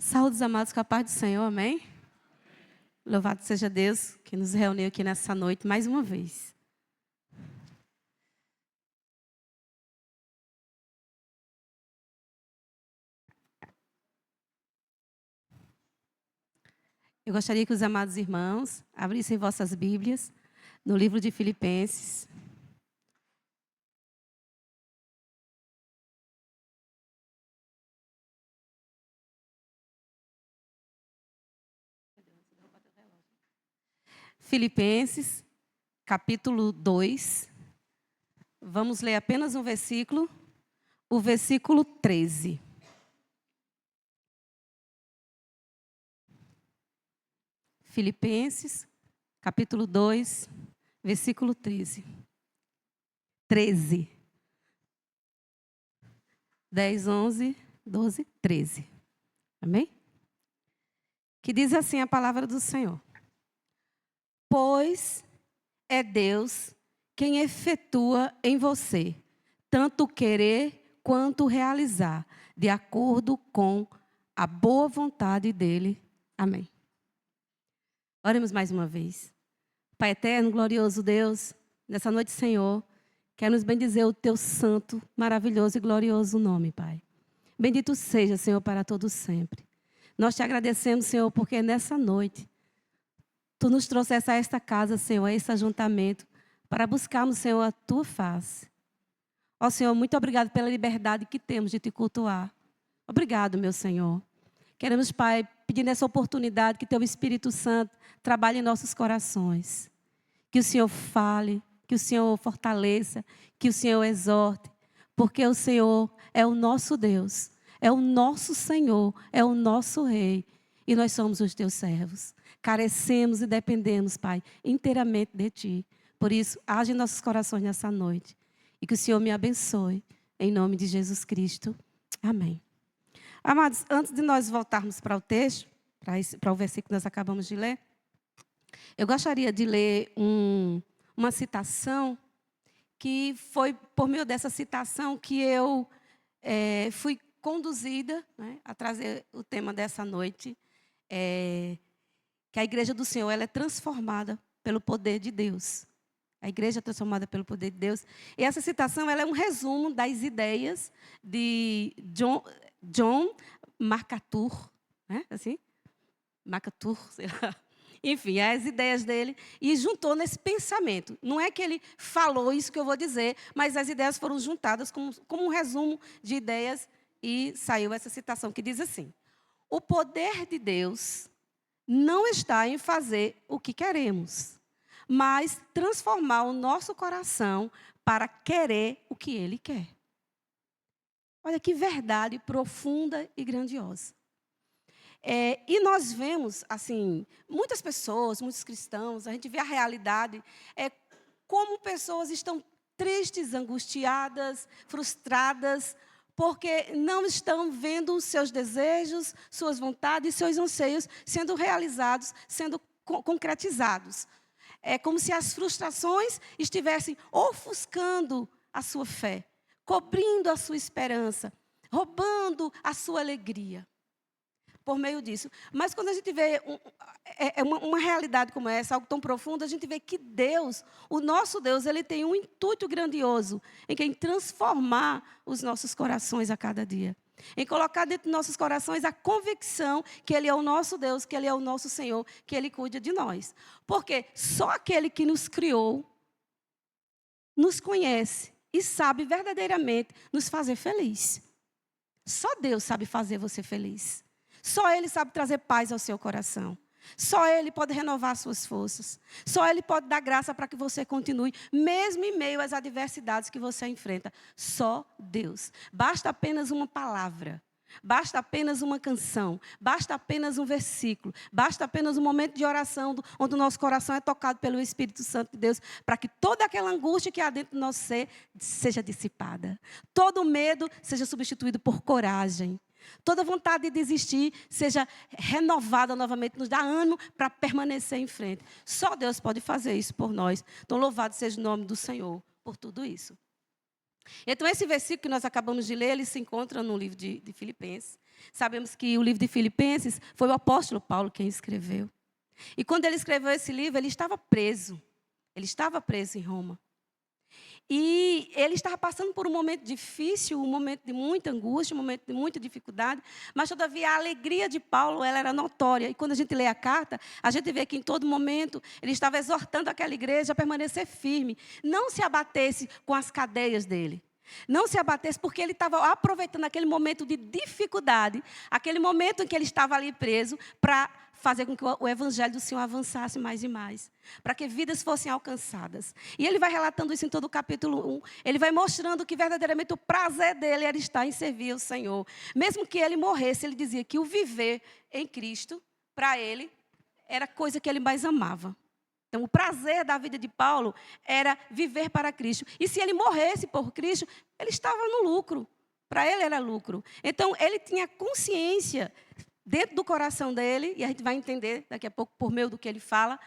Saúdes, amados, com a paz do Senhor, amém? Louvado seja Deus que nos reuniu aqui nessa noite mais uma vez. Eu gostaria que os amados irmãos abrissem vossas Bíblias no livro de Filipenses. Filipenses, capítulo 2. Vamos ler apenas um versículo, o versículo 13. Filipenses, capítulo 2, versículo 13. 13. 10, 11, 12, 13. Amém? Que diz assim a palavra do Senhor. Pois é Deus quem efetua em você, tanto querer quanto realizar, de acordo com a boa vontade dEle. Amém. Oremos mais uma vez. Pai eterno, glorioso Deus, nessa noite, Senhor, quero nos bendizer o Teu santo, maravilhoso e glorioso nome, Pai. Bendito seja, Senhor, para todos sempre. Nós te agradecemos, Senhor, porque nessa noite, Tu nos trouxeste a esta casa, Senhor, a esse ajuntamento, para buscarmos, Senhor, a Tua face. Ó Senhor, muito obrigado pela liberdade que temos de Te cultuar. Obrigado, meu Senhor. Queremos, Pai, pedir nessa oportunidade que Teu Espírito Santo trabalhe em nossos corações. Que o Senhor fale, que o Senhor fortaleça, que o Senhor exorte, porque o Senhor é o nosso Deus, é o nosso Senhor, é o nosso Rei, e nós somos os Teus servos. Carecemos e dependemos, Pai, inteiramente de Ti. Por isso, age em nossos corações nessa noite. E que o Senhor me abençoe, em nome de Jesus Cristo. Amém. Amados, antes de nós voltarmos para o texto, para o versículo que nós acabamos de ler, eu gostaria de ler uma citação, que foi por meio dessa citação que eu fui conduzida, né, a trazer o tema dessa noite, que a Igreja do Senhor ela é transformada pelo poder de Deus. A igreja é transformada pelo poder de Deus. E essa citação ela é um resumo das ideias de John MacArthur, né? Assim? MacArthur, sei lá. Enfim, as ideias dele, e juntou nesse pensamento. Não é que ele falou isso que eu vou dizer, mas as ideias foram juntadas como um resumo de ideias, e saiu essa citação que diz assim: o poder de Deus não está em fazer o que queremos, mas transformar o nosso coração para querer o que Ele quer. Olha que verdade profunda e grandiosa. E nós vemos, assim, muitas pessoas, muitos cristãos, a gente vê a realidade, como pessoas estão tristes, angustiadas, frustradas, porque não estão vendo os seus desejos, suas vontades, seus anseios sendo realizados, sendo concretizados. É como se as frustrações estivessem ofuscando a sua fé, cobrindo a sua esperança, roubando a sua alegria. Por meio disso. Mas quando a gente vê uma realidade como essa, algo tão profundo, a gente vê que Deus, o nosso Deus, Ele tem um intuito grandioso em transformar os nossos corações a cada dia. Em colocar dentro dos nossos corações a convicção que Ele é o nosso Deus, que Ele é o nosso Senhor, que Ele cuida de nós. Porque só aquele que nos criou, nos conhece e sabe verdadeiramente nos fazer feliz. Só Deus sabe fazer você feliz. Só Ele sabe trazer paz ao seu coração. Só Ele pode renovar suas forças. Só Ele pode dar graça para que você continue, mesmo em meio às adversidades que você enfrenta. Só Deus. Basta apenas uma palavra. Basta apenas uma canção. Basta apenas um versículo. Basta apenas um momento de oração, onde o nosso coração é tocado pelo Espírito Santo de Deus, para que toda aquela angústia que há dentro do nosso ser seja dissipada. Todo medo seja substituído por coragem. Toda vontade de desistir seja renovada novamente, nos dá ânimo para permanecer em frente. Só Deus pode fazer isso por nós. Então, louvado seja o nome do Senhor por tudo isso. Então, esse versículo que nós acabamos de ler, ele se encontra no livro de Filipenses. Sabemos que o livro de Filipenses foi o apóstolo Paulo quem escreveu. E quando ele escreveu esse livro, ele estava preso. Ele estava preso em Roma. E ele estava passando por um momento difícil, um momento de muita angústia, um momento de muita dificuldade, mas, todavia, a alegria de Paulo ela era notória. E quando a gente lê a carta, a gente vê que, em todo momento, ele estava exortando aquela igreja a permanecer firme, não se abatesse com as cadeias dele. Não se abatesse, porque ele estava aproveitando aquele momento de dificuldade, aquele momento em que ele estava ali preso, para fazer com que o evangelho do Senhor avançasse mais e mais, para que vidas fossem alcançadas. E ele vai relatando isso em todo o capítulo 1. Ele vai mostrando que verdadeiramente o prazer dele era estar em servir ao Senhor. Mesmo que ele morresse, ele dizia que o viver em Cristo, para ele, era a coisa que ele mais amava. Então, o prazer da vida de Paulo era viver para Cristo. E se ele morresse por Cristo, ele estava no lucro. Para ele era lucro. Então, ele tinha consciência dentro do coração dele, e a gente vai entender daqui a pouco, por meio do que ele fala,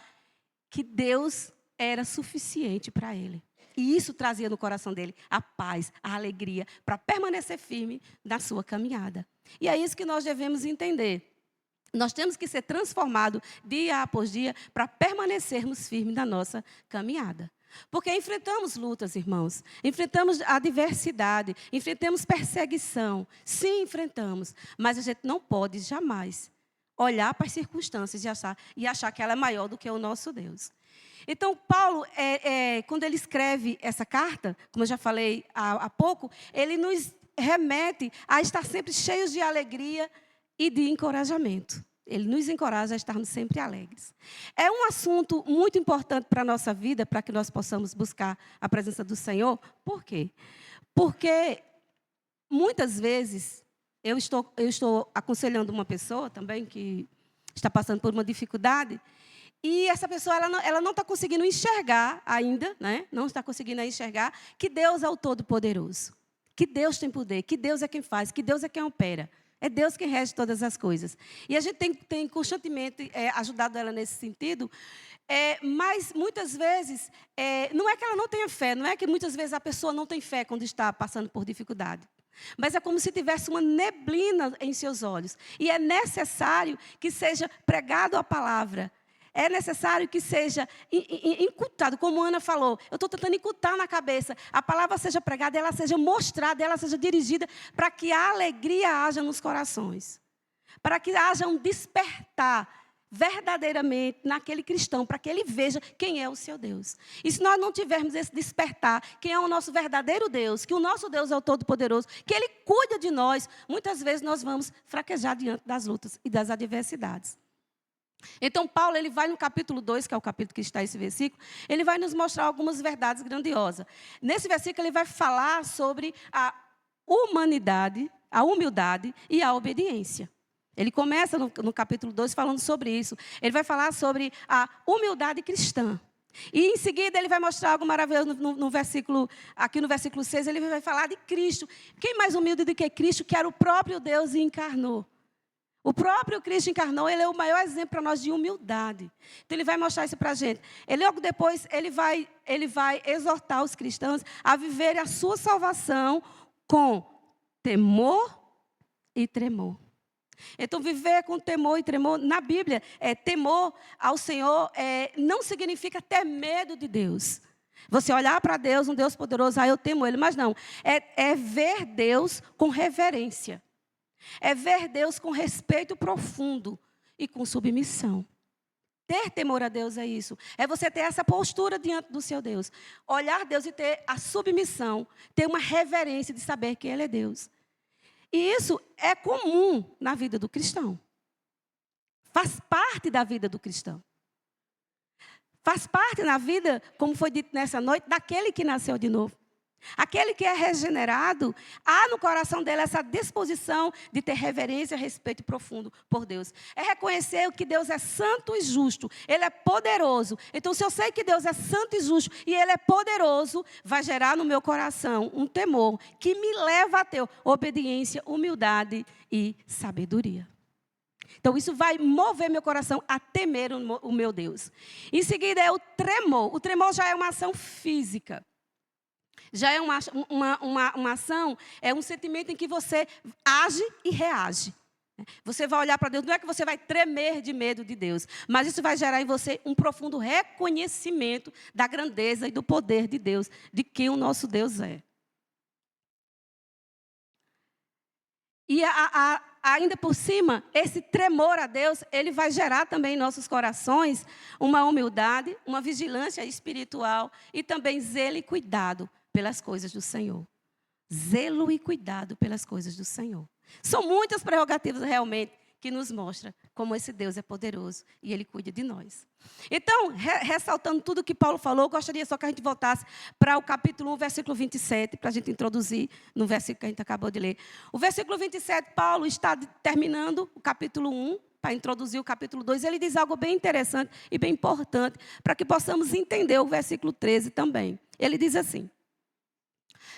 que Deus era suficiente para ele. E isso trazia no coração dele a paz, a alegria, para permanecer firme na sua caminhada. E é isso que nós devemos entender. Nós temos que ser transformados dia após dia para permanecermos firmes na nossa caminhada. Porque enfrentamos lutas, irmãos, enfrentamos adversidade, enfrentamos perseguição. Sim, enfrentamos, mas a gente não pode jamais olhar para as circunstâncias e achar que ela é maior do que o nosso Deus. Então, Paulo, quando ele escreve essa carta, como eu já falei há pouco, ele nos remete a estar sempre cheios de alegria e de encorajamento. Ele nos encoraja a estarmos sempre alegres. É um assunto muito importante para a nossa vida, para que nós possamos buscar a presença do Senhor. Por quê? Porque muitas vezes eu estou aconselhando uma pessoa também que está passando por uma dificuldade, e essa pessoa ela não está conseguindo enxergar ainda, né? Não está conseguindo enxergar que Deus é o Todo-Poderoso, que Deus tem poder, que Deus é quem faz, que Deus é quem opera. É Deus quem rege todas as coisas. E a gente tem constantemente ajudado ela nesse sentido, mas muitas vezes, não é que ela não tenha fé, não é que muitas vezes a pessoa não tem fé quando está passando por dificuldade. Mas é como se tivesse uma neblina em seus olhos. E é necessário que seja pregado a palavra. É necessário que seja incutado, como a Ana falou. Eu estou tentando incutar na cabeça. A palavra seja pregada, ela seja mostrada, ela seja dirigida para que a alegria haja nos corações. Para que haja um despertar verdadeiramente naquele cristão, para que ele veja quem é o seu Deus. E se nós não tivermos esse despertar, quem é o nosso verdadeiro Deus, que o nosso Deus é o Todo-Poderoso, que Ele cuida de nós, muitas vezes nós vamos fraquejar diante das lutas e das adversidades. Então, Paulo, ele vai no capítulo 2, que é o capítulo que está esse versículo, ele vai nos mostrar algumas verdades grandiosas. Nesse versículo, ele vai falar sobre a humanidade, a humildade e a obediência. Ele começa no capítulo 2 falando sobre isso. Ele vai falar sobre a humildade cristã. E, em seguida, ele vai mostrar algo maravilhoso no versículo, aqui no versículo 6, ele vai falar de Cristo. Quem mais humilde do que Cristo, que era o próprio Deus e encarnou? O próprio Cristo encarnou, ele é o maior exemplo para nós de humildade. Então, ele vai mostrar isso para a gente. Logo depois, ele vai exortar os cristãos a viverem a sua salvação com temor e tremor. Então, viver com temor e tremor, na Bíblia, temor ao Senhor não significa ter medo de Deus. Você olhar para Deus, um Deus poderoso, eu temo Ele, mas não. É ver Deus com reverência. É ver Deus com respeito profundo e com submissão. Ter temor a Deus é isso. É você ter essa postura diante do seu Deus. Olhar Deus e ter a submissão. Ter uma reverência de saber que Ele é Deus. E isso é comum na vida do cristão. Faz parte da vida do cristão. Faz parte na vida, como foi dito nessa noite, daquele que nasceu de novo. Aquele que é regenerado, há no coração dele essa disposição de ter reverência e respeito profundo por Deus. É reconhecer que Deus é santo e justo. Ele é poderoso. Então, se eu sei que Deus é santo e justo e Ele é poderoso, vai gerar no meu coração um temor que me leva a ter obediência, humildade e sabedoria. Então, isso vai mover meu coração a temer o meu Deus. Em seguida, é o tremor. O tremor já é uma ação física. Já é uma ação, é um sentimento em que você age e reage. Você vai olhar para Deus, não é que você vai tremer de medo de Deus, mas isso vai gerar em você um profundo reconhecimento da grandeza e do poder de Deus, de quem o nosso Deus é. E ainda por cima, esse tremor a Deus, ele vai gerar também em nossos corações uma humildade, uma vigilância espiritual e também zelo e cuidado pelas coisas do Senhor. Zelo e cuidado pelas coisas do Senhor. São muitas prerrogativas realmente que nos mostram como esse Deus é poderoso e Ele cuida de nós. Então, ressaltando tudo que Paulo falou, gostaria só que a gente voltasse para o capítulo 1, versículo 27, para a gente introduzir no versículo que a gente acabou de ler. O versículo 27, Paulo está terminando o capítulo 1, para introduzir o capítulo 2, ele diz algo bem interessante e bem importante, para que possamos entender o versículo 13 também. Ele diz assim: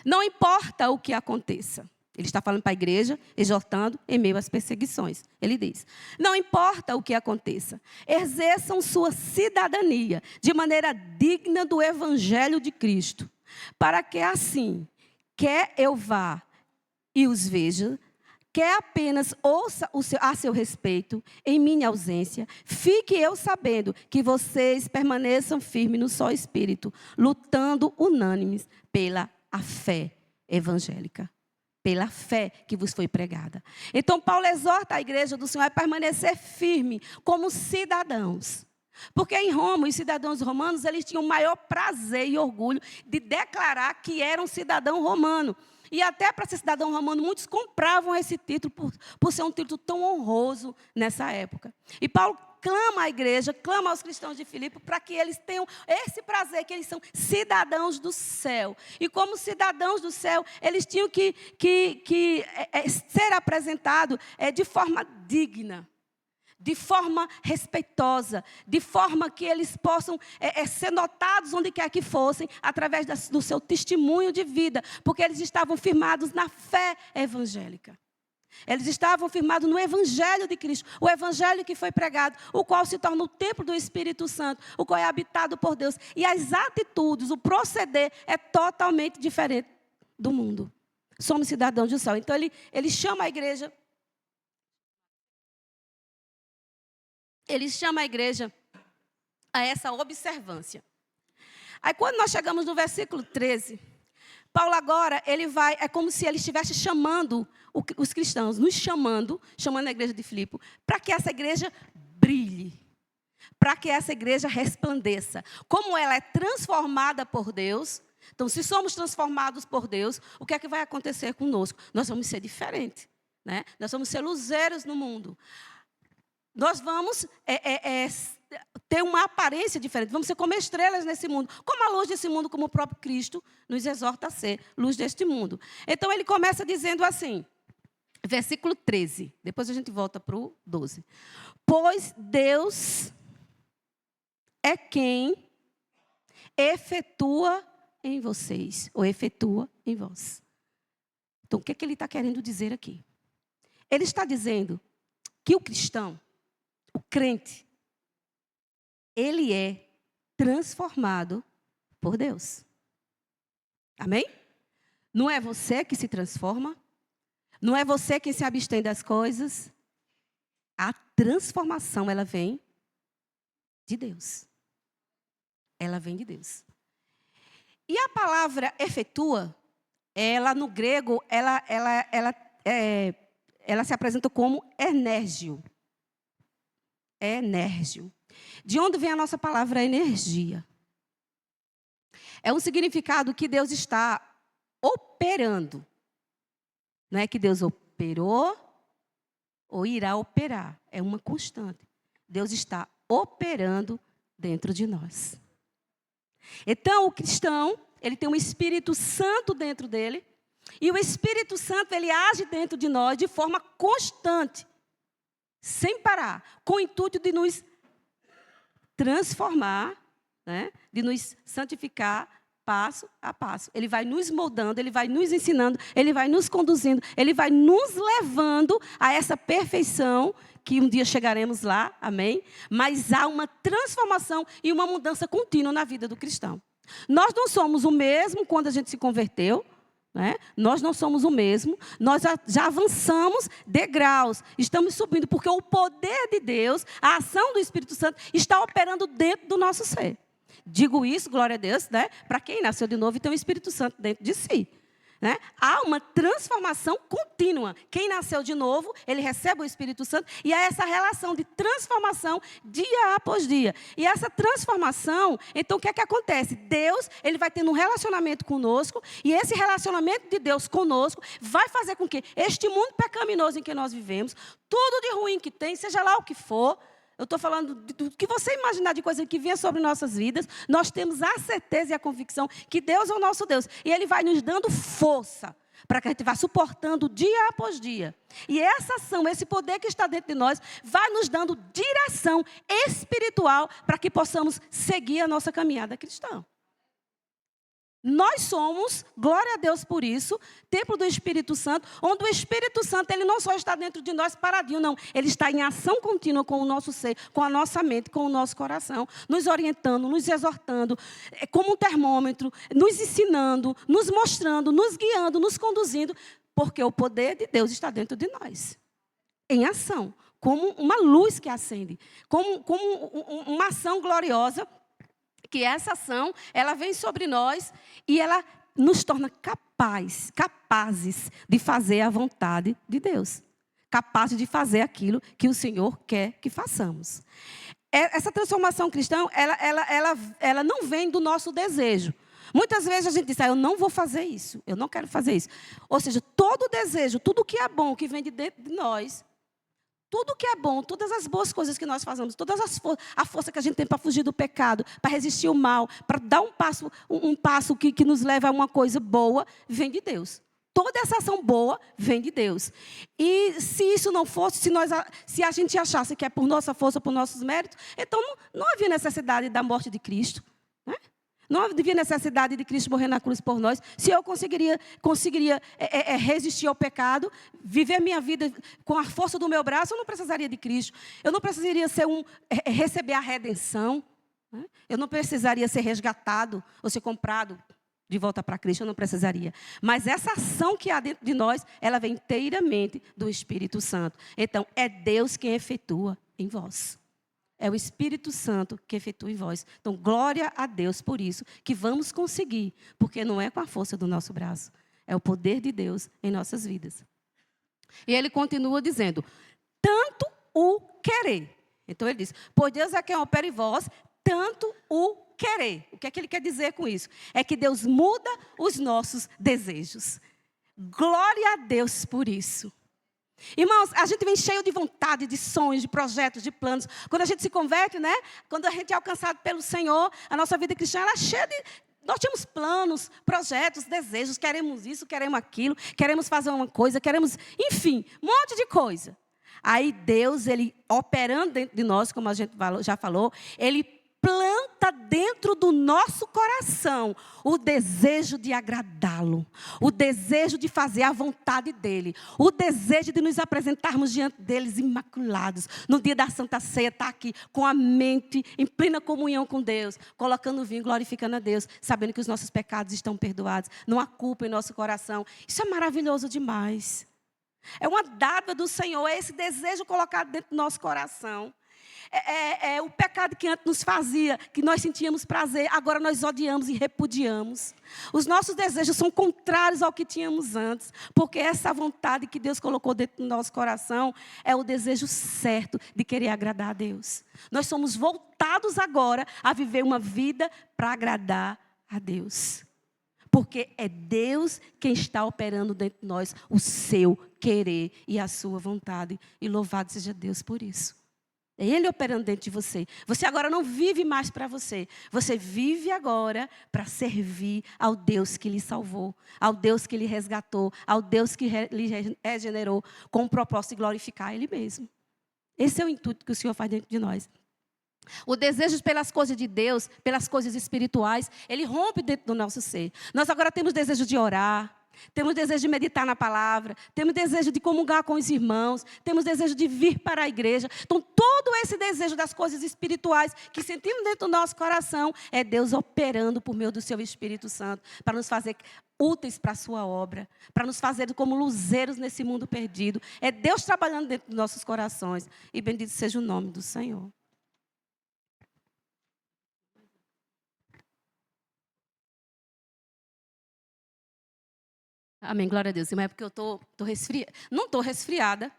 não importa o que aconteça. Ele está falando para a igreja, exortando em meio às perseguições. Ele diz: não importa o que aconteça, exerçam sua cidadania de maneira digna do evangelho de Cristo, para que assim, quer eu vá e os veja, quer apenas ouça a seu respeito, em minha ausência, fique eu sabendo que vocês permaneçam firmes no só espírito, lutando unânimes pela a fé evangélica. Pela fé que vos foi pregada. Então, Paulo exorta a igreja do Senhor a permanecer firme como cidadãos. Porque em Roma, os cidadãos romanos, eles tinham o maior prazer e orgulho de declarar que eram cidadão romano. E até para ser cidadão romano, muitos compravam esse título por ser um título tão honroso nessa época. E Paulo clama à igreja, clama aos cristãos de Filipe para que eles tenham esse prazer, que eles são cidadãos do céu. E como cidadãos do céu, eles tinham que ser apresentados de forma digna, de forma respeitosa, de forma que eles possam ser notados onde quer que fossem, através do seu testemunho de vida, porque eles estavam firmados na fé evangélica. Eles estavam firmados no Evangelho de Cristo, o Evangelho que foi pregado, o qual se torna o templo do Espírito Santo, o qual é habitado por Deus. E as atitudes, o proceder é totalmente diferente do mundo. Somos cidadãos do céu. Então, ele chama a igreja, a essa observância. Aí, quando nós chegamos no versículo 13... Paulo agora, é como se ele estivesse chamando os cristãos, chamando a igreja de Filipe, para que essa igreja brilhe, para que essa igreja resplandeça. Como ela é transformada por Deus, então se somos transformados por Deus, o que é que vai acontecer conosco? Nós vamos ser diferentes, né? Nós vamos ser luzeiros no mundo. Nós vamos ter uma aparência diferente. Vamos ser como estrelas nesse mundo. Como a luz desse mundo, como o próprio Cristo nos exorta a ser luz deste mundo. Então, ele começa dizendo assim, versículo 13. Depois a gente volta para o 12. Pois Deus é quem efetua em vocês, ou efetua em vós. Então, o que ele está querendo dizer aqui? Ele está dizendo que o cristão, o crente, ele é transformado por Deus. Amém? Não é você que se transforma. Não é você quem se abstém das coisas. A transformação, ela vem de Deus. Ela vem de Deus. E a palavra efetua, ela no grego, ela se apresenta como enérgio. Enérgio. De onde vem a nossa palavra energia? É um significado que Deus está operando. Não é que Deus operou ou irá operar. É uma constante. Deus está operando dentro de nós. Então, o cristão, ele tem um Espírito Santo dentro dele. E o Espírito Santo, ele age dentro de nós de forma constante. Sem parar. Com o intuito de nos transformar, né? De nos santificar passo a passo. Ele vai nos moldando, ele vai nos ensinando, ele vai nos conduzindo, ele vai nos levando a essa perfeição que um dia chegaremos lá, amém? Mas há uma transformação e uma mudança contínua na vida do cristão. Nós não somos o mesmo quando a gente se converteu, né? Nós não somos o mesmo, nós já avançamos degraus, estamos subindo, porque o poder de Deus, a ação do Espírito Santo, está operando dentro do nosso ser. Digo isso, glória a Deus, né? Para quem nasceu de novo e tem o Espírito Santo dentro de si. Né? Há uma transformação contínua. Quem nasceu de novo, ele recebe o Espírito Santo e há essa relação de transformação dia após dia. E essa transformação, então o que é que acontece? Deus, ele vai tendo um relacionamento conosco e esse relacionamento de Deus conosco vai fazer com que este mundo pecaminoso em que nós vivemos, tudo de ruim que tem, seja lá o que for, eu estou falando do que você imaginar de coisa que venha sobre nossas vidas, nós temos a certeza e a convicção que Deus é o nosso Deus. E Ele vai nos dando força para que a gente vá suportando dia após dia. E essa ação, esse poder que está dentro de nós, vai nos dando direção espiritual para que possamos seguir a nossa caminhada cristã. Nós somos, glória a Deus por isso, templo do Espírito Santo, onde o Espírito Santo, ele não só está dentro de nós paradinho, não. Ele está em ação contínua com o nosso ser, com a nossa mente, com o nosso coração, nos orientando, nos exortando, como um termômetro, nos ensinando, nos mostrando, nos guiando, nos conduzindo, porque o poder de Deus está dentro de nós, em ação, como uma luz que acende, como uma ação gloriosa, que essa ação, ela vem sobre nós e ela nos torna capazes de fazer a vontade de Deus. Capazes de fazer aquilo que o Senhor quer que façamos. Essa transformação cristã, ela não vem do nosso desejo. Muitas vezes a gente diz, eu não vou fazer isso, eu não quero fazer isso. Ou seja, todo desejo, tudo que é bom, que vem de dentro de nós, tudo que é bom, todas as boas coisas que nós fazemos, a força que a gente tem para fugir do pecado, para resistir ao mal, para dar um passo que nos leva a uma coisa boa, vem de Deus. Toda essa ação boa vem de Deus. E se isso não fosse, se a gente achasse que é por nossa força, por nossos méritos, então não havia necessidade da morte de Cristo. Né? Não havia necessidade de Cristo morrer na cruz por nós. Se eu conseguiria resistir ao pecado, viver a minha vida com a força do meu braço, eu não precisaria de Cristo. Eu não precisaria receber a redenção. Né? Eu não precisaria ser resgatado ou ser comprado de volta para Cristo. Eu não precisaria. Mas essa ação que há dentro de nós, ela vem inteiramente do Espírito Santo. Então, é Deus quem efetua em vós. É o Espírito Santo que efetua em vós. Então, glória a Deus por isso, que vamos conseguir, porque não é com a força do nosso braço, é o poder de Deus em nossas vidas. E ele continua dizendo, tanto o querer. Então, ele diz, pois Deus é quem opera em vós, tanto o querer. O que é que ele quer dizer com isso? É que Deus muda os nossos desejos. Glória a Deus por isso. Irmãos, a gente vem cheio de vontade, de sonhos, de projetos, de planos. Quando a gente se converte, né? Quando a gente é alcançado pelo Senhor, a nossa vida cristã ela é cheia de... Nós temos planos, projetos, desejos, queremos isso, queremos aquilo, queremos fazer uma coisa, queremos... Enfim, um monte de coisa. Aí Deus, ele operando dentro de nós, como a gente já falou, ele planta dentro do nosso coração o desejo de agradá-lo, o desejo de fazer a vontade dele, o desejo de nos apresentarmos diante deles imaculados. No dia da Santa Ceia, estar aqui com a mente em plena comunhão com Deus, colocando o vinho, glorificando a Deus, sabendo que os nossos pecados estão perdoados, não há culpa em nosso coração. Isso é maravilhoso demais. É uma dádiva do Senhor, é esse desejo colocado dentro do nosso coração. É o pecado que antes nos fazia, que nós sentíamos prazer, agora nós odiamos e repudiamos. Os nossos desejos são contrários ao que tínhamos antes, porque essa vontade que Deus colocou dentro do nosso coração é o desejo certo de querer agradar a Deus. Nós somos voltados agora a viver uma vida para agradar a Deus. Porque é Deus quem está operando dentro de nós o seu querer e a sua vontade. E louvado seja Deus por isso. É Ele operando dentro de você. Você agora não vive mais para você. Você vive agora para servir ao Deus que lhe salvou, ao Deus que lhe resgatou, ao Deus que lhe regenerou, com o propósito de glorificar Ele mesmo. Esse é o intuito que o Senhor faz dentro de nós. O desejo pelas coisas de Deus, pelas coisas espirituais, ele rompe dentro do nosso ser. Nós agora temos desejo de orar. Temos desejo de meditar na palavra, temos desejo de comungar com os irmãos, temos desejo de vir para a igreja. Então, todo esse desejo das coisas espirituais que sentimos dentro do nosso coração é Deus operando por meio do seu Espírito Santo para nos fazer úteis para a sua obra, para nos fazer como luzeiros nesse mundo perdido. É Deus trabalhando dentro dos nossos corações. E bendito seja o nome do Senhor. Amém, glória a Deus. Mas é porque eu estou resfriada. Não estou resfriada.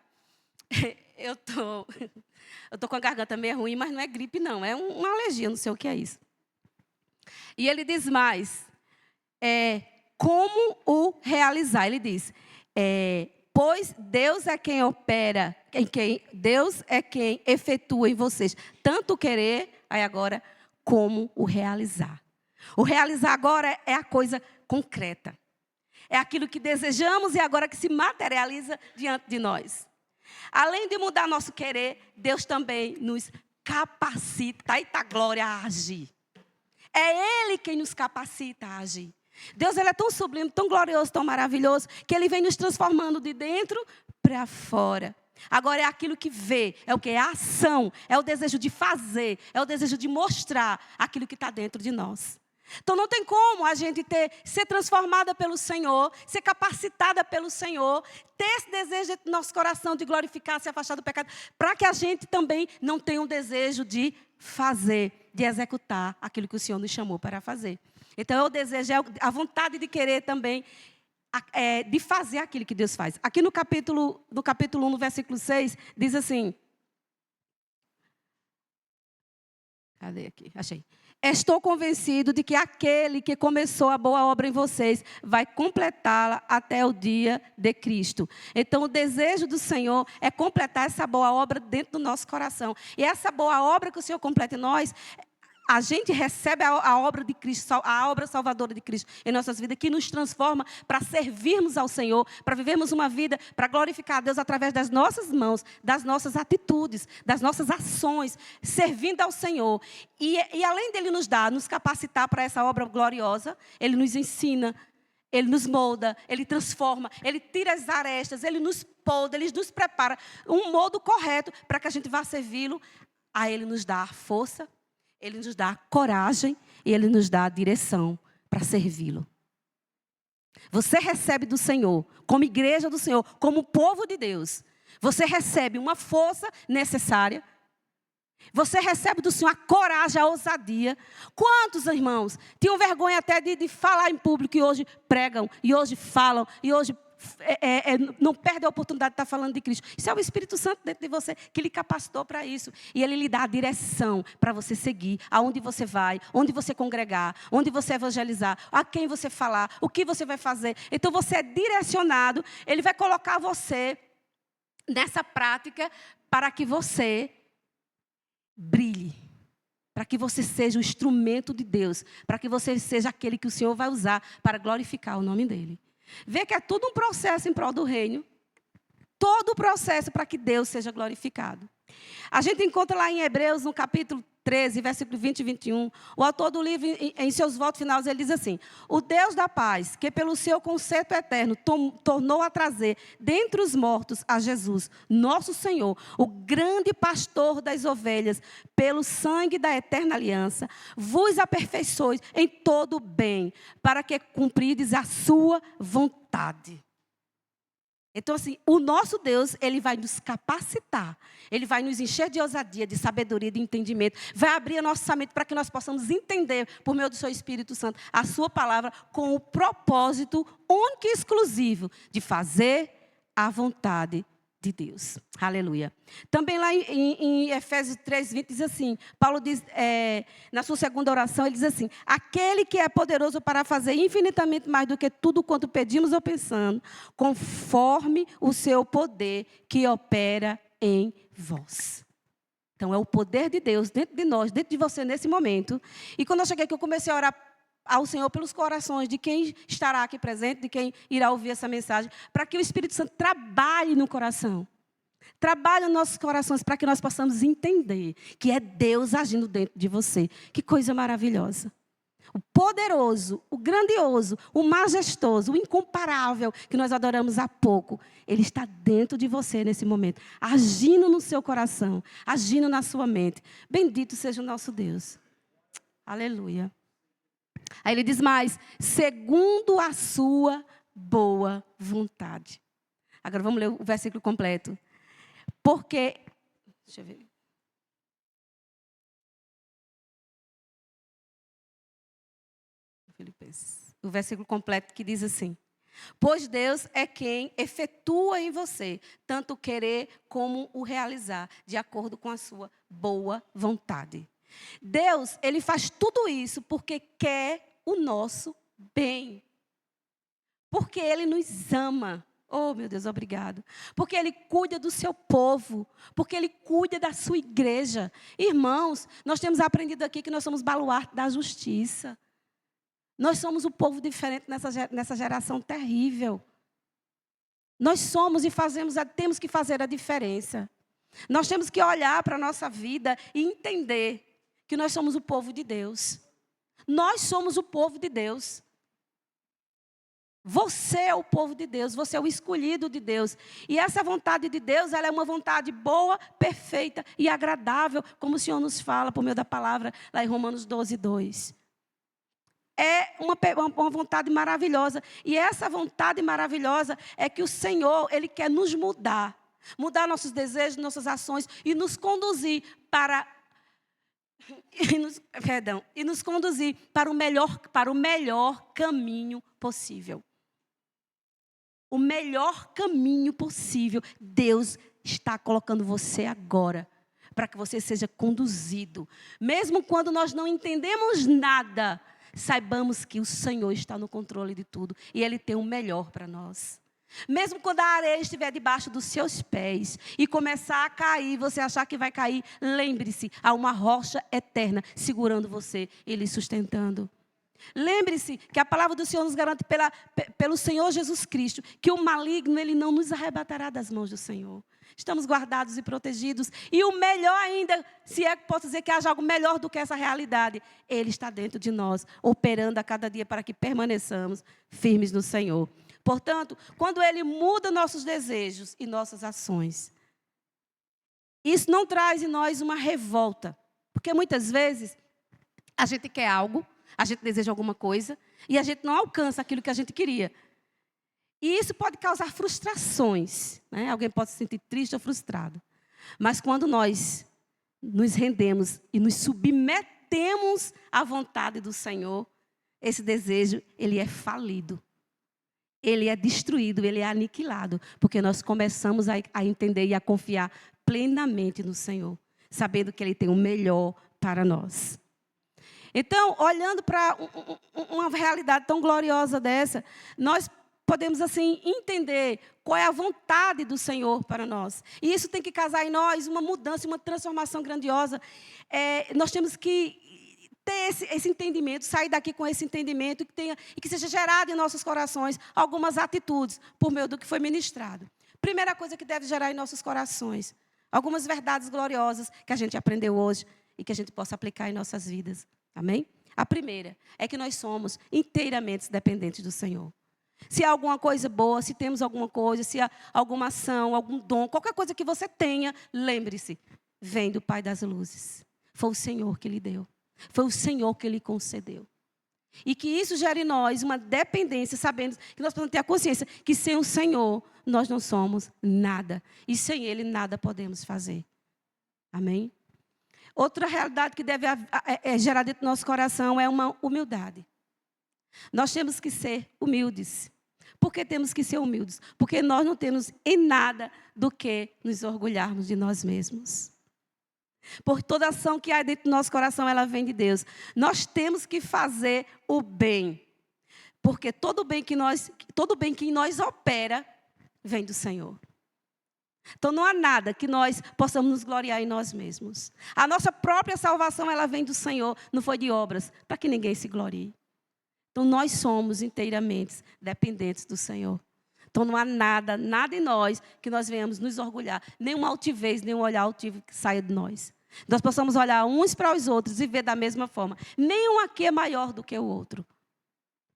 Eu tô com a garganta meio ruim, mas não é gripe, não. É uma alergia, não sei o que é isso. E ele diz mais, como o realizar? Ele diz, pois Deus é quem opera, Deus é quem efetua em vocês, tanto o querer, aí agora, como o realizar. O realizar agora é a coisa concreta. É aquilo que desejamos e agora que se materializa diante de nós. Além de mudar nosso querer, Deus também nos capacita, eita glória, a agir. É Ele quem nos capacita a agir. Deus, Ele é tão sublime, tão glorioso, tão maravilhoso, que Ele vem nos transformando de dentro para fora. Agora é aquilo que vê, é o que? É a ação, é o desejo de fazer, é o desejo de mostrar aquilo que está dentro de nós. Então não tem como a gente ser transformada pelo Senhor, ser capacitada pelo Senhor, ter esse desejo dentro do nosso coração de glorificar, se afastar do pecado, para que a gente também não tenha um desejo de fazer, de executar aquilo que o Senhor nos chamou para fazer. Então é o desejo, é a vontade de querer também, de fazer aquilo que Deus faz. Aqui no capítulo 1, no versículo 6, diz assim, cadê aqui? Achei. Estou convencido de que aquele que começou a boa obra em vocês vai completá-la até o dia de Cristo. Então, o desejo do Senhor é completar essa boa obra dentro do nosso coração. E essa boa obra que o Senhor completa em nós, a gente recebe a obra de Cristo, a obra salvadora de Cristo em nossas vidas, que nos transforma para servirmos ao Senhor, para vivermos uma vida, para glorificar a Deus através das nossas mãos, das nossas atitudes, das nossas ações, servindo ao Senhor. E além dele nos dar, nos capacitar para essa obra gloriosa, Ele nos ensina, Ele nos molda, Ele transforma, Ele tira as arestas, Ele nos poda, Ele nos prepara um modo correto para que a gente vá servi-lo. A Ele nos dá força, Ele nos dá coragem e Ele nos dá a direção para servi-lo. Você recebe do Senhor, como igreja do Senhor, como povo de Deus. Você recebe uma força necessária. Você recebe do Senhor a coragem, a ousadia. Quantos irmãos tinham vergonha até de falar em público e hoje pregam, e hoje falam, e hoje não perde a oportunidade de estar falando de Cristo. Isso é o Espírito Santo dentro de você que lhe capacitou para isso. E Ele lhe dá a direção para você seguir, aonde você vai, onde você congregar, onde você evangelizar, a quem você falar, o que você vai fazer. Então você é direcionado, Ele vai colocar você nessa prática para que você brilhe. Para que você seja o instrumento de Deus, para que você seja aquele que o Senhor vai usar para glorificar o nome dEle. Vê que é tudo um processo em prol do reino. Todo o processo para que Deus seja glorificado. A gente encontra lá em Hebreus, no capítulo 13, versículo 20 e 21, o autor do livro, em seus votos finais, ele diz assim: o Deus da paz, que pelo seu conserto eterno tornou a trazer dentre os mortos a Jesus, nosso Senhor, o grande pastor das ovelhas, pelo sangue da eterna aliança, vos aperfeiçoe em todo o bem, para que cumprides a sua vontade. Então, assim, o nosso Deus, Ele vai nos capacitar. Ele vai nos encher de ousadia, de sabedoria, de entendimento. Vai abrir a nossa mente para que nós possamos entender, por meio do seu Espírito Santo, a sua palavra com o propósito único e exclusivo de fazer a vontade de Deus. Aleluia. Também lá em Efésios 3:20 diz assim, Paulo diz, na sua segunda oração, ele diz assim: aquele que é poderoso para fazer infinitamente mais do que tudo quanto pedimos ou pensamos, conforme o seu poder que opera em vós. Então é o poder de Deus dentro de nós, dentro de você nesse momento. E quando eu cheguei aqui, eu comecei a orar ao Senhor pelos corações de quem estará aqui presente, de quem irá ouvir essa mensagem, para que o Espírito Santo trabalhe no coração. Trabalhe nos nossos corações para que nós possamos entender que é Deus agindo dentro de você. Que coisa maravilhosa. O poderoso, o grandioso, o majestoso, o incomparável, que nós adoramos há pouco, Ele está dentro de você nesse momento, agindo no seu coração, agindo na sua mente. Bendito seja o nosso Deus. Aleluia. Aí ele diz mais, segundo a sua boa vontade. Agora vamos ler o versículo completo. Porque, deixa eu ver. Filipenses. O versículo completo que diz assim: pois Deus é quem efetua em você, tanto o querer como o realizar, de acordo com a sua boa vontade. Deus, Ele faz tudo isso porque quer o nosso bem. Porque Ele nos ama. Oh, meu Deus, obrigado. Porque Ele cuida do seu povo. Porque Ele cuida da sua igreja. Irmãos, nós temos aprendido aqui que nós somos baluarte da justiça. Nós somos o povo diferente nessa geração terrível. Nós somos e temos que fazer a diferença. Nós temos que olhar para a nossa vida e entender que nós somos o povo de Deus. Nós somos o povo de Deus. Você é o povo de Deus, você é o escolhido de Deus. E essa vontade de Deus, ela é uma vontade boa, perfeita e agradável, como o Senhor nos fala por meio da palavra, lá em Romanos 12, 2. É uma vontade maravilhosa. E essa vontade maravilhosa é que o Senhor, Ele quer nos mudar. Mudar nossos desejos, nossas ações e nos conduzir para... E nos conduzir para o melhor caminho possível. O melhor caminho possível. Deus está colocando você agora para que você seja conduzido. Mesmo quando nós não entendemos nada, saibamos que o Senhor está no controle de tudo e Ele tem o melhor para nós. Mesmo quando a areia estiver debaixo dos seus pés e começar a cair, você achar que vai cair, lembre-se, há uma rocha eterna segurando você e lhe sustentando. Lembre-se que a palavra do Senhor nos garante pelo Senhor Jesus Cristo, que o maligno, ele não nos arrebatará das mãos do Senhor. Estamos guardados e protegidos. E o melhor ainda, se é que posso dizer que haja algo melhor do que essa realidade, Ele está dentro de nós, operando a cada dia para que permaneçamos firmes no Senhor. Portanto, quando Ele muda nossos desejos e nossas ações, isso não traz em nós uma revolta. Porque muitas vezes a gente quer algo, a gente deseja alguma coisa e a gente não alcança aquilo que a gente queria. E isso pode causar frustrações, né? Alguém pode se sentir triste ou frustrado. Mas quando nós nos rendemos e nos submetemos à vontade do Senhor, esse desejo, ele é falido. Ele é destruído, ele é aniquilado. Porque nós começamos a entender e a confiar plenamente no Senhor, sabendo que Ele tem o melhor para nós. Então, olhando para uma realidade tão gloriosa dessa, nós podemos, assim, entender qual é a vontade do Senhor para nós. E isso tem que causar em nós uma mudança, uma transformação grandiosa. Nós temos que ter esse entendimento, sair daqui com esse entendimento e que seja gerado em nossos corações algumas atitudes por meio do que foi ministrado. Primeira coisa que deve gerar em nossos corações, algumas verdades gloriosas que a gente aprendeu hoje e que a gente possa aplicar em nossas vidas. Amém? A primeira é que nós somos inteiramente dependentes do Senhor. Se há alguma coisa boa, se temos alguma coisa, se há alguma ação, algum dom, qualquer coisa que você tenha, lembre-se, vem do Pai das luzes. Foi o Senhor que lhe deu. Foi o Senhor que lhe concedeu. E que isso gere em nós uma dependência, sabendo que nós precisamos ter a consciência que sem o Senhor nós não somos nada. E sem Ele nada podemos fazer. Amém? Outra realidade que deve gerar dentro do nosso coração é uma humildade. Nós temos que ser humildes. Por que temos que ser humildes? Porque nós não temos em nada do que nos orgulharmos de nós mesmos. Por toda ação que há dentro do nosso coração, ela vem de Deus. Nós temos que fazer o bem. Porque todo bem que em nós opera, vem do Senhor. Então, não há nada que nós possamos nos gloriar em nós mesmos. A nossa própria salvação, ela vem do Senhor, não foi de obras, para que ninguém se glorie. Então, nós somos inteiramente dependentes do Senhor. Então, não há nada em nós que nós venhamos nos orgulhar. Nenhuma altivez, nenhum olhar altivo que saia de nós. Nós possamos olhar uns para os outros e ver da mesma forma. Nenhum aqui é maior do que o outro.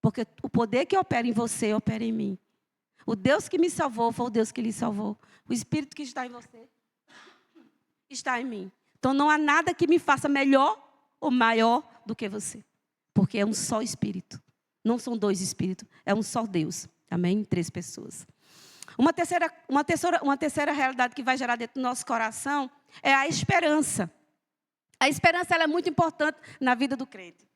Porque o poder que opera em você, opera em mim. O Deus que me salvou foi o Deus que lhe salvou. O Espírito que está em você está em mim. Então, não há nada que me faça melhor ou maior do que você. Porque é um só Espírito. Não são dois Espíritos, é um só Deus. Amém? 3 pessoas. Uma terceira realidade que vai gerar dentro do nosso coração é a esperança. A esperança ela é muito importante na vida do crente.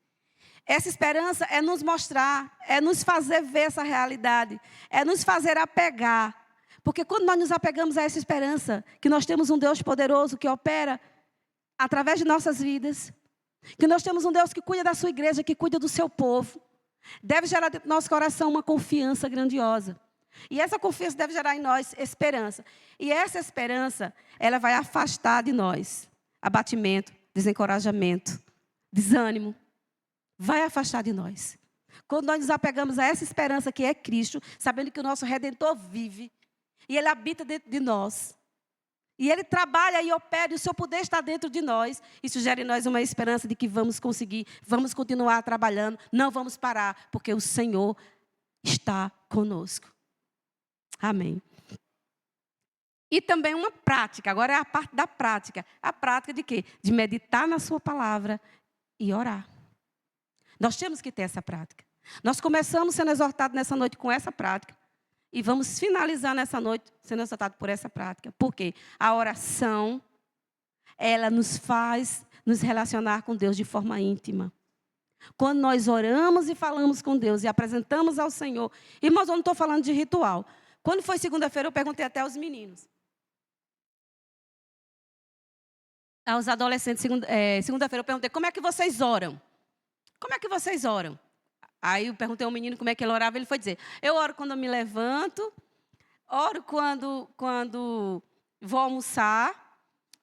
Essa esperança é nos mostrar, é nos fazer ver essa realidade, é nos fazer apegar. Porque quando nós nos apegamos a essa esperança, que nós temos um Deus poderoso que opera através de nossas vidas, que nós temos um Deus que cuida da sua igreja, que cuida do seu povo, deve gerar dentro do nosso coração uma confiança grandiosa. E essa confiança deve gerar em nós esperança. E essa esperança, ela vai afastar de nós abatimento, desencorajamento, desânimo. Vai afastar de nós. Quando nós nos apegamos a essa esperança que é Cristo, sabendo que o nosso Redentor vive, e Ele habita dentro de nós, e Ele trabalha e opera, e o seu poder está dentro de nós, isso gera em nós uma esperança de que vamos conseguir, vamos continuar trabalhando, não vamos parar, porque o Senhor está conosco. Amém. E também uma prática, agora é a parte da prática. A prática de quê? De meditar na sua palavra e orar. Nós temos que ter essa prática. Nós começamos sendo exortados nessa noite com essa prática. E vamos finalizar nessa noite sendo exortados por essa prática. Por quê? A oração, ela nos faz nos relacionar com Deus de forma íntima. Quando nós oramos e falamos com Deus e apresentamos ao Senhor. Irmãos, eu não estou falando de ritual. Quando foi segunda-feira, eu perguntei até aos meninos. Aos adolescentes, segunda-feira, eu perguntei, como é que vocês oram? Como é que vocês oram? Aí eu perguntei ao menino como é que ele orava, ele foi dizer, eu oro quando eu me levanto, oro quando vou almoçar,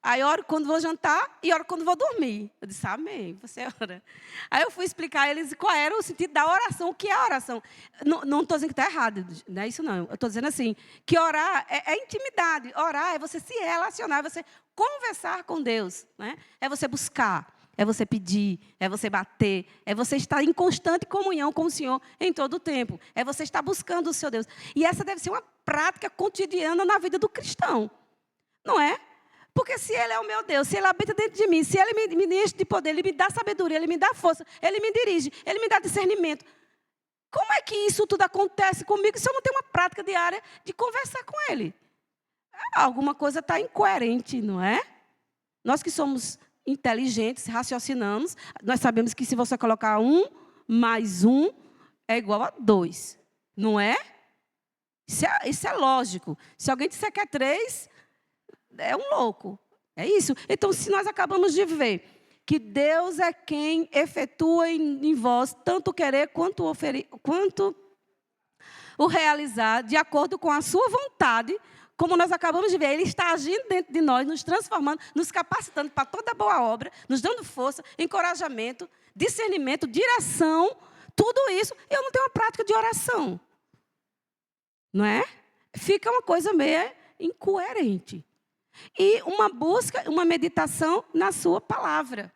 aí oro quando vou jantar e oro quando vou dormir. Eu disse, amém, você ora. Aí eu fui explicar a eles qual era o sentido da oração, o que é a oração. Não estou dizendo que está errado, não é isso não. Eu estou dizendo assim, que orar é intimidade. Orar é você se relacionar, é você conversar com Deus. Né? É você buscar, é você pedir, é você bater, é você estar em constante comunhão com o Senhor em todo o tempo. É você estar buscando o seu Deus. E essa deve ser uma prática cotidiana na vida do cristão. Não é? Porque se Ele é o meu Deus, se Ele habita dentro de mim, se Ele me enche de poder, Ele me dá sabedoria, Ele me dá força, Ele me dirige, Ele me dá discernimento. Como é que isso tudo acontece comigo se eu não tenho uma prática diária de conversar com Ele? Alguma coisa está incoerente, não é? Nós que somos inteligentes, raciocinamos, nós sabemos que se você colocar 1 mais 1 é igual a 2, não é? Isso é lógico. Se alguém disser que é 3... é um louco, é isso. Então, se nós acabamos de ver que Deus é quem efetua em vós tanto querer quanto o realizar, de acordo com a sua vontade, como nós acabamos de ver, Ele está agindo dentro de nós, nos transformando, nos capacitando para toda boa obra, nos dando força, encorajamento, discernimento, direção, tudo isso. Eu não tenho uma prática de oração, não é? Fica uma coisa meio incoerente. E uma busca, uma meditação na sua palavra.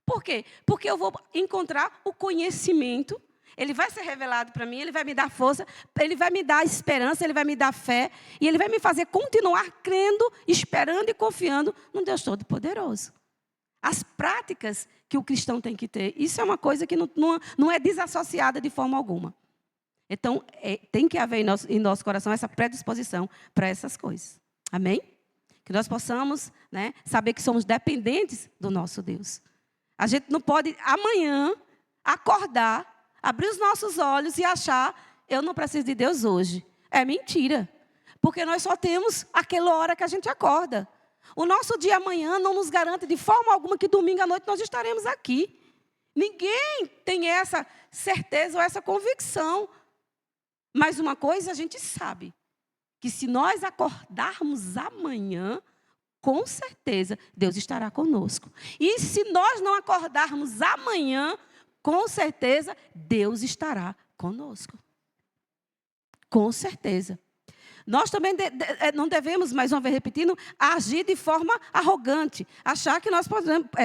Por quê? Porque eu vou encontrar o conhecimento, ele vai ser revelado para mim, ele vai me dar força, ele vai me dar esperança, ele vai me dar fé, e ele vai me fazer continuar crendo, esperando e confiando no Deus Todo-Poderoso. As práticas que o cristão tem que ter, isso é uma coisa que não é desassociada de forma alguma. Então, tem que haver em nosso coração essa predisposição para essas coisas. Amém? Que nós possamos, né, saber que somos dependentes do nosso Deus. A gente não pode, amanhã, acordar, abrir os nossos olhos e achar, eu não preciso de Deus hoje. É mentira. Porque nós só temos aquela hora que a gente acorda. O nosso dia amanhã não nos garante de forma alguma que domingo à noite nós estaremos aqui. Ninguém tem essa certeza ou essa convicção. Mas uma coisa a gente sabe. Que se nós acordarmos amanhã, com certeza, Deus estará conosco. E se nós não acordarmos amanhã, com certeza, Deus estará conosco. Com certeza. Nós também não devemos, mais uma vez repetindo, agir de forma arrogante. Achar que nós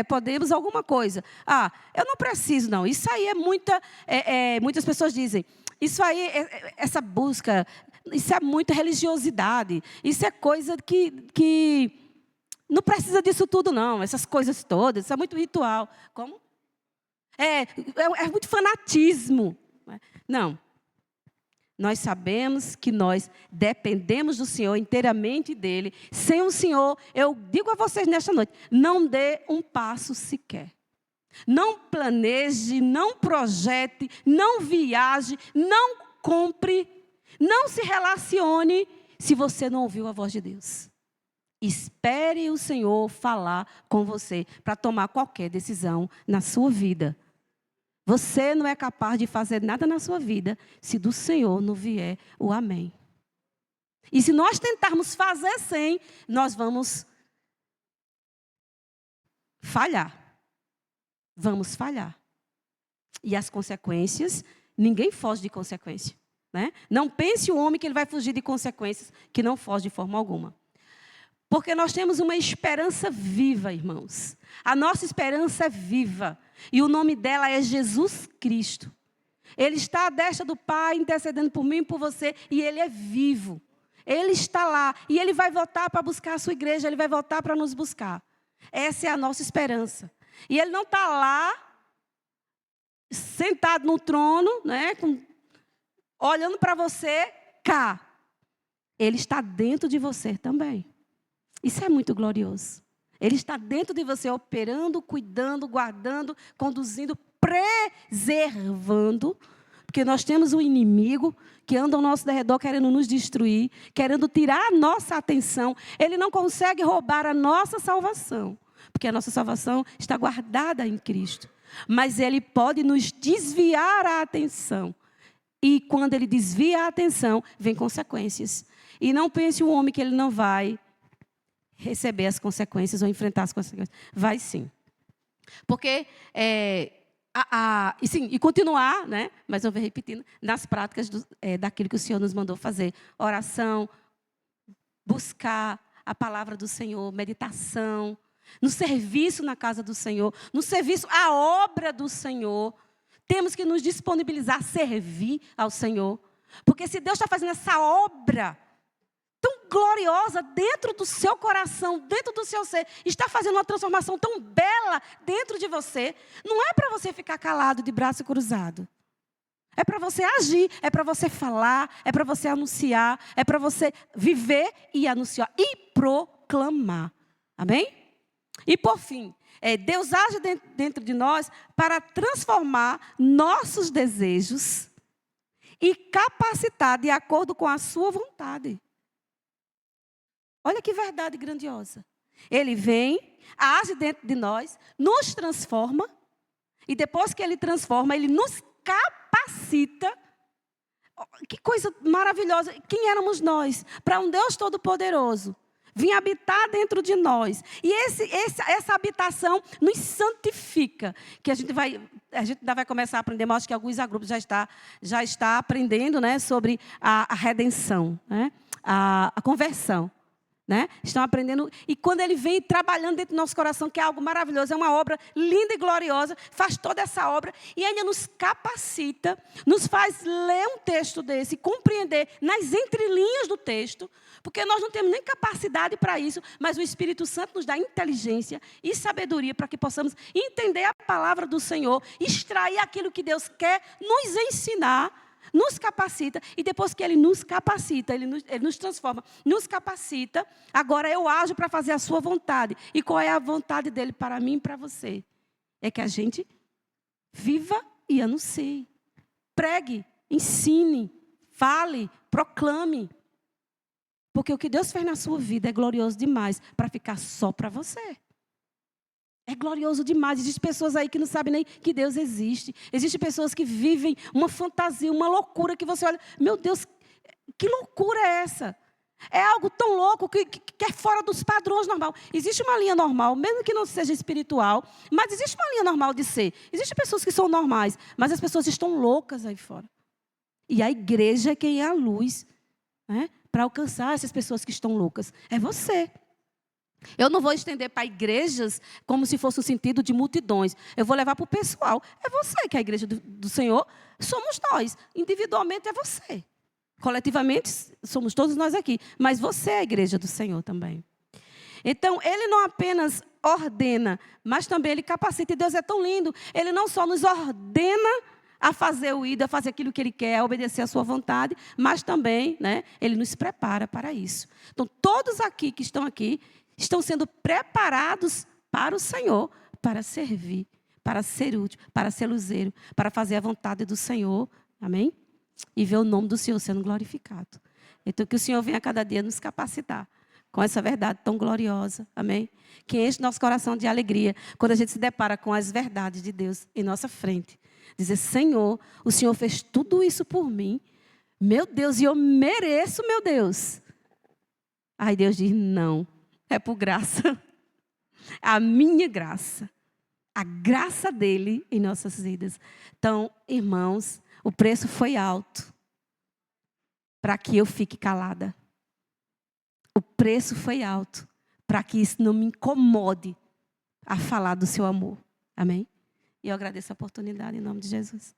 podemos alguma coisa. Eu não preciso, não. Isso aí muitas pessoas dizem, isso aí, essa busca... Isso é muita religiosidade. Isso é coisa que não precisa disso tudo, não. Essas coisas todas. Isso é muito ritual. Como? É muito fanatismo. Não. Nós sabemos que nós dependemos do Senhor, inteiramente dEle. Sem o Senhor, eu digo a vocês nesta noite, não dê um passo sequer. Não planeje, não projete, não viaje, não compre, não se relacione se você não ouviu a voz de Deus. Espere o Senhor falar com você para tomar qualquer decisão na sua vida. Você não é capaz de fazer nada na sua vida se do Senhor não vier o amém. E se nós tentarmos fazer sem, nós vamos falhar. Vamos falhar. E as consequências, ninguém foge de consequência. Né? Não pense o homem que ele vai fugir de consequências, que não foge de forma alguma. Porque nós temos uma esperança viva, irmãos. A nossa esperança é viva. E o nome dela é Jesus Cristo. Ele está à destra do Pai, intercedendo por mim e por você. E Ele é vivo. Ele está lá. E Ele vai voltar para buscar a sua igreja. Ele vai voltar para nos buscar. Essa é a nossa esperança. E Ele não está lá, sentado no trono, né, olhando para você cá. Ele está dentro de você também. Isso é muito glorioso. Ele está dentro de você, operando, cuidando, guardando, conduzindo, preservando. Porque nós temos um inimigo que anda ao nosso redor querendo nos destruir, querendo tirar a nossa atenção. Ele não consegue roubar a nossa salvação, porque a nossa salvação está guardada em Cristo. Mas ele pode nos desviar a atenção. E quando ele desvia a atenção, vem consequências. E não pense o homem que ele não vai receber as consequências ou enfrentar as consequências. Vai sim. Porque, e continuar, né, mas eu vou repetindo, nas práticas daquilo que o Senhor nos mandou fazer. Oração, buscar a palavra do Senhor, meditação, no serviço na casa do Senhor, no serviço à obra do Senhor. Temos que nos disponibilizar a servir ao Senhor. Porque se Deus está fazendo essa obra tão gloriosa dentro do seu coração, dentro do seu ser, está fazendo uma transformação tão bela dentro de você, não é para você ficar calado de braço cruzado. É para você agir, é para você falar, é para você anunciar, é para você viver e anunciar e proclamar. Amém? E por fim, Deus age dentro de nós para transformar nossos desejos e capacitar de acordo com a sua vontade. Olha que verdade grandiosa. Ele vem, age dentro de nós, nos transforma, e depois que ele transforma, ele nos capacita. Que coisa maravilhosa. Quem éramos nós? Para um Deus Todo-Poderoso vir habitar dentro de nós. E essa habitação nos santifica. Que a gente ainda vai começar a aprender, mas acho que alguns grupos já está aprendendo, né, sobre a redenção, né, a conversão. Né? Estão aprendendo, e quando ele vem trabalhando dentro do nosso coração, que é algo maravilhoso, é uma obra linda e gloriosa, faz toda essa obra e ainda nos capacita, nos faz ler um texto desse, compreender nas entrelinhas do texto, porque nós não temos nem capacidade para isso, mas o Espírito Santo nos dá inteligência e sabedoria para que possamos entender a palavra do Senhor, extrair aquilo que Deus quer nos ensinar, nos capacita, e depois que Ele nos capacita, Ele nos transforma, nos capacita, agora eu ajo para fazer a sua vontade. E qual é a vontade dEle para mim e para você? É que a gente viva e anuncie, pregue, ensine, fale, proclame. Porque o que Deus fez na sua vida é glorioso demais para ficar só para você. É glorioso demais. Existem pessoas aí que não sabem nem que Deus existe. Existem pessoas que vivem uma fantasia, uma loucura que você olha, meu Deus, que loucura é essa? É algo tão louco que é fora dos padrões normais. Existe uma linha normal, mesmo que não seja espiritual, mas existe uma linha normal de ser. Existem pessoas que são normais, mas as pessoas estão loucas aí fora. E a igreja é quem é a luz, né, para alcançar essas pessoas que estão loucas. É você. Eu não vou estender para igrejas como se fosse um sentido de multidões. Eu vou levar para o pessoal. É você que é a igreja do Senhor. Somos nós. Individualmente é você. Coletivamente somos todos nós aqui. Mas você é a igreja do Senhor também. Então, Ele não apenas ordena, mas também Ele capacita. E Deus é tão lindo. Ele não só nos ordena a fazer o ídolo, a fazer aquilo que Ele quer, a obedecer a sua vontade, mas também, né, Ele nos prepara para isso. Então, todos aqui que estão aqui, estão sendo preparados para o Senhor, para servir, para ser útil, para ser luzeiro, para fazer a vontade do Senhor. Amém? E ver o nome do Senhor sendo glorificado. Então, que o Senhor venha a cada dia nos capacitar com essa verdade tão gloriosa. Amém? Que enche nosso coração de alegria quando a gente se depara com as verdades de Deus em nossa frente. Dizer, Senhor, o Senhor fez tudo isso por mim. Meu Deus, e eu mereço, meu Deus. Aí Deus diz, não, é por graça. A minha graça. A graça dele em nossas vidas. Então, irmãos, o preço foi alto para que eu fique calada. O preço foi alto para que isso não me incomode a falar do seu amor. Amém? E eu agradeço a oportunidade em nome de Jesus.